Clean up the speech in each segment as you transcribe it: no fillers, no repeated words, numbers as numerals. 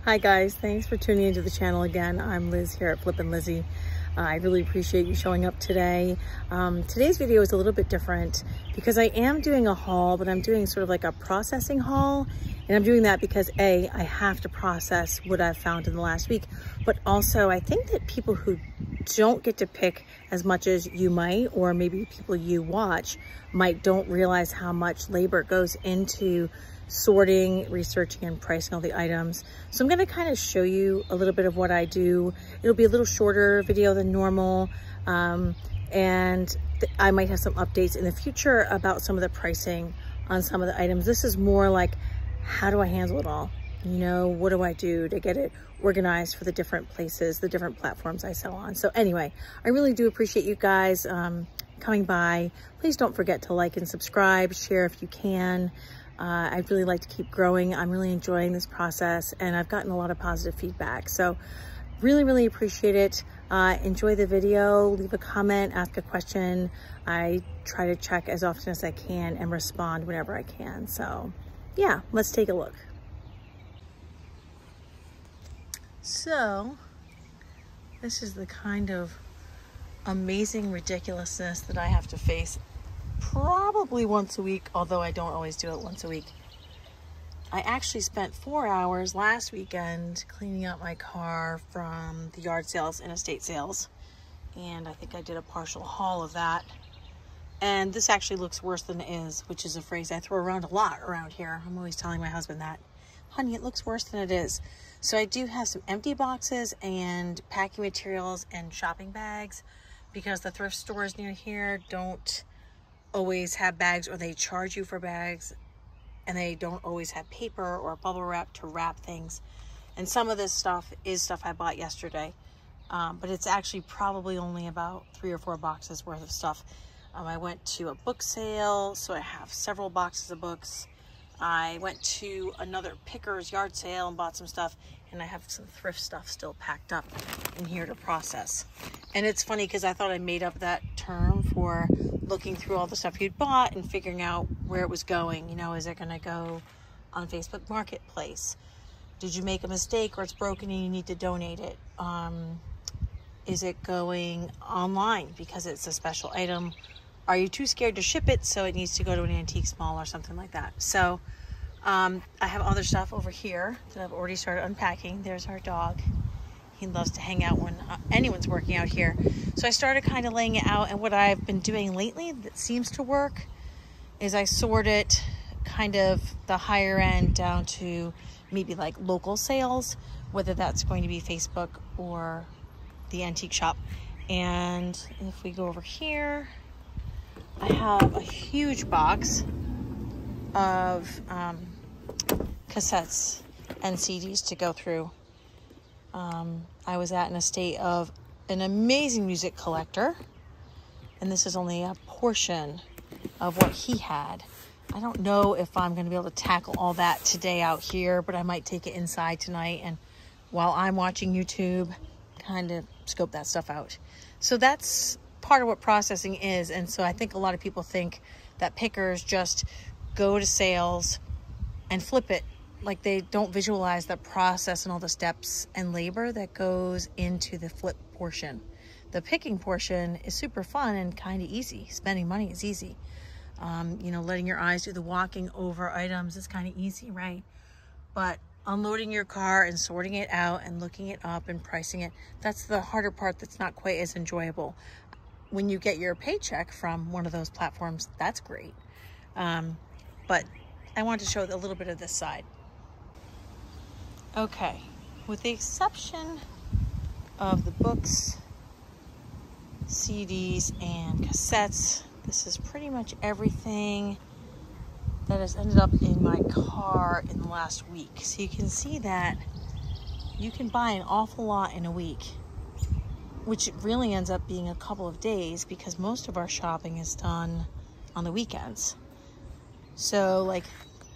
Hi guys, thanks for tuning into the channel again. I'm Liz here at Flippin' Lizzie. I really appreciate you showing up today. Today's video is a little bit different because I am doing a haul, but I'm doing sort of like a processing haul. And I'm doing that because A, I have to process what I've found in the last week, but also I think that people who don't get to pick as much as you might, or maybe people you watch don't realize how much labor goes into sorting, researching, and pricing all the items. So I'm going to kind of show you a little bit of what I do. It'll be a little shorter video than normal, and I might have some updates in the future about some of the pricing on some of the items. This is more like, how do I handle it all? You know, what do I do to get it organized for the different places, the different platforms I sell on? So anyway, I really do appreciate you guys coming by. Please don't forget to like and subscribe, share if you can. I'd really like to keep growing. I'm really enjoying this process and I've gotten a lot of positive feedback. So really appreciate it. Enjoy the video, leave a comment, ask a question. I try to check as often as I can and respond whenever I can. So yeah, let's take a look. So this is the kind of amazing ridiculousness that I have to face probably once a week, although I don't always do it once a week. I actually spent 4 hours last weekend cleaning out my car from the yard sales and estate sales, and I think I did a partial haul of that. And this actually looks worse than it is, which is a phrase I throw around a lot around here. I'm always telling my husband that, honey, it looks worse than it is. So I do have some empty boxes and packing materials and shopping bags because the thrift stores near here don't always have bags, or they charge you for bags, and they don't always have paper or bubble wrap to wrap things. And some of this stuff is stuff I bought yesterday, but it's actually probably only about 3 or 4 boxes worth of stuff. I went to a book sale, so I have several boxes of books. I went to another picker's yard sale and bought some stuff, and I have some thrift stuff still packed up in here to process. And it's funny because I thought I made up that term for looking through all the stuff you'd bought and figuring out where it was going. You know, is it going to go on Facebook Marketplace? Did you make a mistake or it's broken and you need to donate it? Is it going online because it's a special item? Are you too scared to ship it, so it needs to go to an antique mall or something like that? So I have other stuff over here that I've already started unpacking. There's our dog. He loves to hang out when anyone's working out here. So I started kind of laying it out, and what I've been doing lately that seems to work is I sort it kind of the higher end down to maybe like local sales, whether that's going to be Facebook or the antique shop. And if we go over here, I have a huge box of cassettes and CDs to go through. I was at an estate of an amazing music collector, and this is only a portion of what he had. I don't know if I'm going to be able to tackle all that today out here, but I might take it inside tonight, and while I'm watching YouTube, kind of scope that stuff out. So that's part of what processing is. And so I think a lot of people think that pickers just go to sales and flip it. Like they don't visualize the process and all the steps and labor that goes into the flip portion. The picking portion is super fun and kind of easy. Spending money is easy. You know, letting your eyes do the walking over items is kind of easy, right? But unloading your car and sorting it out and looking it up and pricing it, that's the harder part that's not quite as enjoyable. When you get your paycheck from one of those platforms, that's great. But I wanted to show a little bit of this side. Okay, with the exception of the books, CDs, and cassettes, this is pretty much everything that has ended up in my car in the last week. So you can see that you can buy an awful lot in a week, which really ends up being a couple of days because most of our shopping is done on the weekends. So like,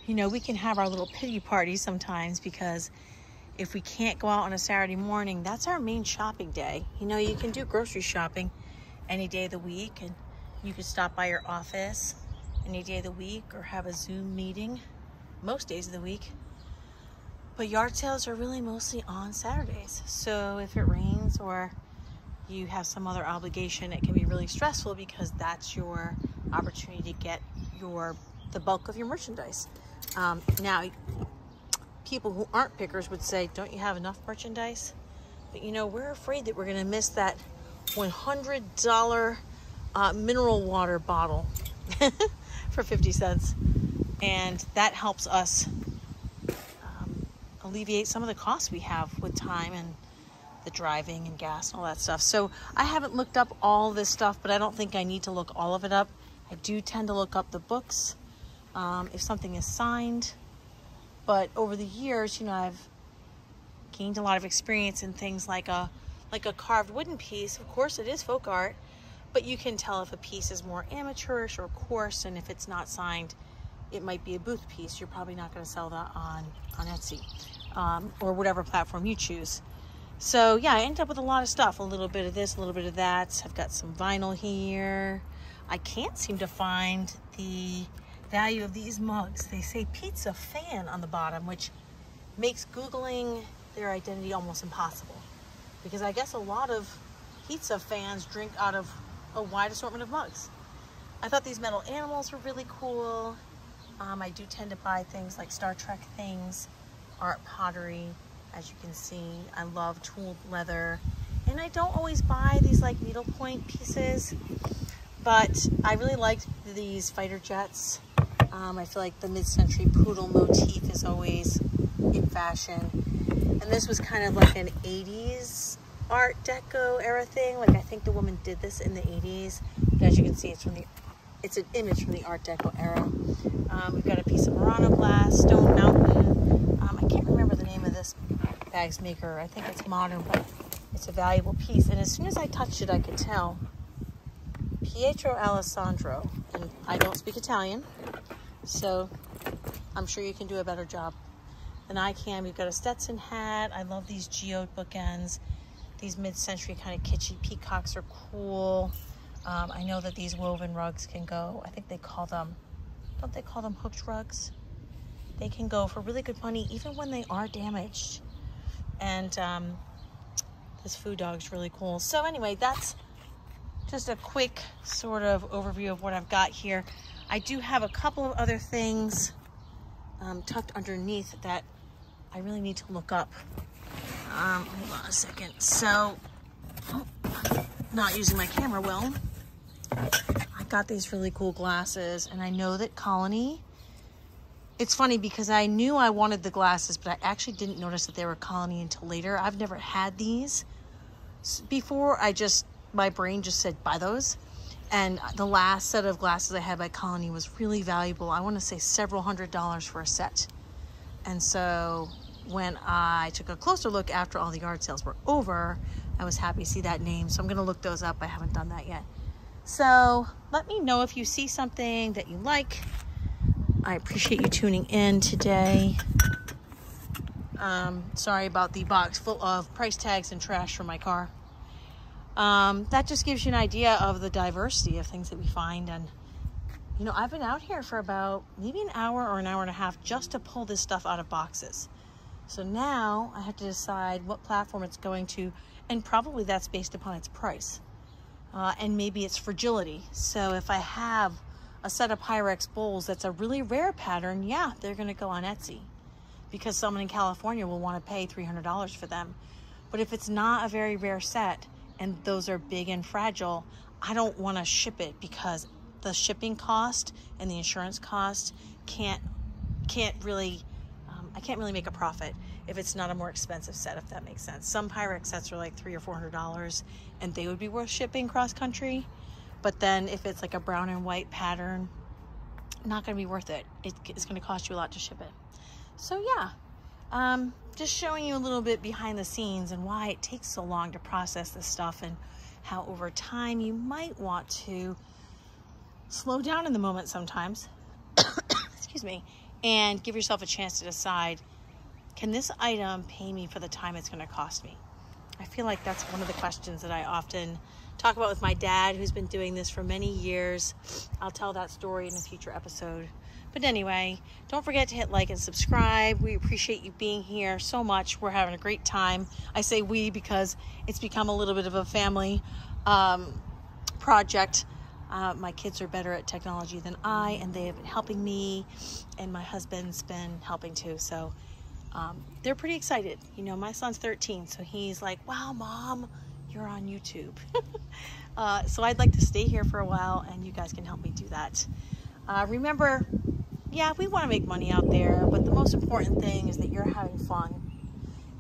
you know, we can have our little pity party sometimes because if we can't go out on a Saturday morning, that's our main shopping day. You know, you can do grocery shopping any day of the week, and you can stop by your office any day of the week or have a Zoom meeting most days of the week. But yard sales are really mostly on Saturdays. So if it rains or you have some other obligation, it can be really stressful because that's your opportunity to get the bulk of your merchandise. Now, people who aren't pickers would say, don't you have enough merchandise? But you know, we're afraid that we're going to miss that $100 mineral water bottle for 50 cents. And that helps us alleviate some of the costs we have with time and the driving and gas and all that stuff. So I haven't looked up all this stuff, but I don't think I need to look all of it up. I do tend to look up the books if something is signed. But over the years, you know, I've gained a lot of experience in things like a carved wooden piece. Of course, it is folk art, but you can tell if a piece is more amateurish or coarse, and if it's not signed, it might be a booth piece. You're probably not going to sell that on Etsy or whatever platform you choose. So yeah, I ended up with a lot of stuff, a little bit of this, a little bit of that. I've got some vinyl here. I can't seem to find the value of these mugs. They say pizza fan on the bottom, which makes Googling their identity almost impossible, because I guess a lot of pizza fans drink out of a wide assortment of mugs. I thought these metal animals were really cool. I do tend to buy things like Star Trek things, art pottery. As you can see, I love tooled leather, and I don't always buy these like needlepoint pieces, but I really liked these fighter jets. I feel like the mid-century poodle motif is always in fashion, and this was kind of like an 80s Art Deco era thing. Like, I think the woman did this in the 80s, but as you can see, it's an image from the Art Deco era. We've got a piece of Murano glass, Stone Mountain. I can't remember the name of this bags maker. I think it's modern, but it's a valuable piece. And as soon as I touched it, I could tell Pietro Alessandro. And I don't speak Italian, so I'm sure you can do a better job than I can. We've got a Stetson hat. I love these geode bookends. These mid-century kind of kitschy peacocks are cool. I know that these woven rugs can go, I think they call them, don't they call them hooked rugs? They can go for really good money even when they are damaged. And this food dog's really cool. So anyway, that's just a quick sort of overview of what I've got here. I do have a couple of other things tucked underneath that I really need to look up. Hold on a second. So, not using my camera well. I got these really cool glasses, and I know that Colony, it's funny because I knew I wanted the glasses, but I actually didn't notice that they were Colony until later. I've never had these before. My brain just said, buy those. And the last set of glasses I had by Colony was really valuable. I want to say several $100s for a set. And so when I took a closer look after all the yard sales were over, I was happy to see that name. So I'm going to look those up. I haven't done that yet. So let me know if you see something that you like. I appreciate you tuning in today. Sorry about the box full of price tags and trash from my car. That just gives you an idea of the diversity of things that we find. And, you know, I've been out here for about maybe an hour or an hour and a half just to pull this stuff out of boxes. So now I have to decide what platform it's going to, and probably that's based upon its price. And maybe its fragility. So if I have a set of Pyrex bowls that's a really rare pattern, yeah, they're going to go on Etsy because someone in California will want to pay $300 for them. But if it's not a very rare set and those are big and fragile, I don't want to ship it because the shipping cost and the insurance cost I can't really make a profit if it's not a more expensive set, if that makes sense. Some Pyrex sets are like $300 or $400 and they would be worth shipping cross country. But then if it's like a brown and white pattern, not going to be worth it. It's going to cost you a lot to ship it. So yeah, just showing you a little bit behind the scenes and why it takes so long to process this stuff, and how over time you might want to slow down in the moment sometimes, excuse me, and give yourself a chance to decide, can this item pay me for the time it's going to cost me? I feel like that's one of the questions that I often talk about with my dad, who's been doing this for many years. I'll tell that story in a future episode. But anyway, don't forget to hit like and subscribe. We appreciate you being here so much. We're having a great time. I say we because it's become a little bit of a family project. My kids are better at technology than I, and they have been helping me, and my husband's been helping too. So they're pretty excited. You know, my son's 13, so he's like, wow, Mom, you're on YouTube. So I'd like to stay here for a while, and you guys can help me do that. Remember, yeah, we want to make money out there, but the most important thing is that you're having fun.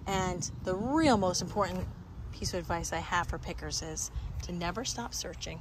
And the real most important piece of advice I have for pickers is to never stop searching.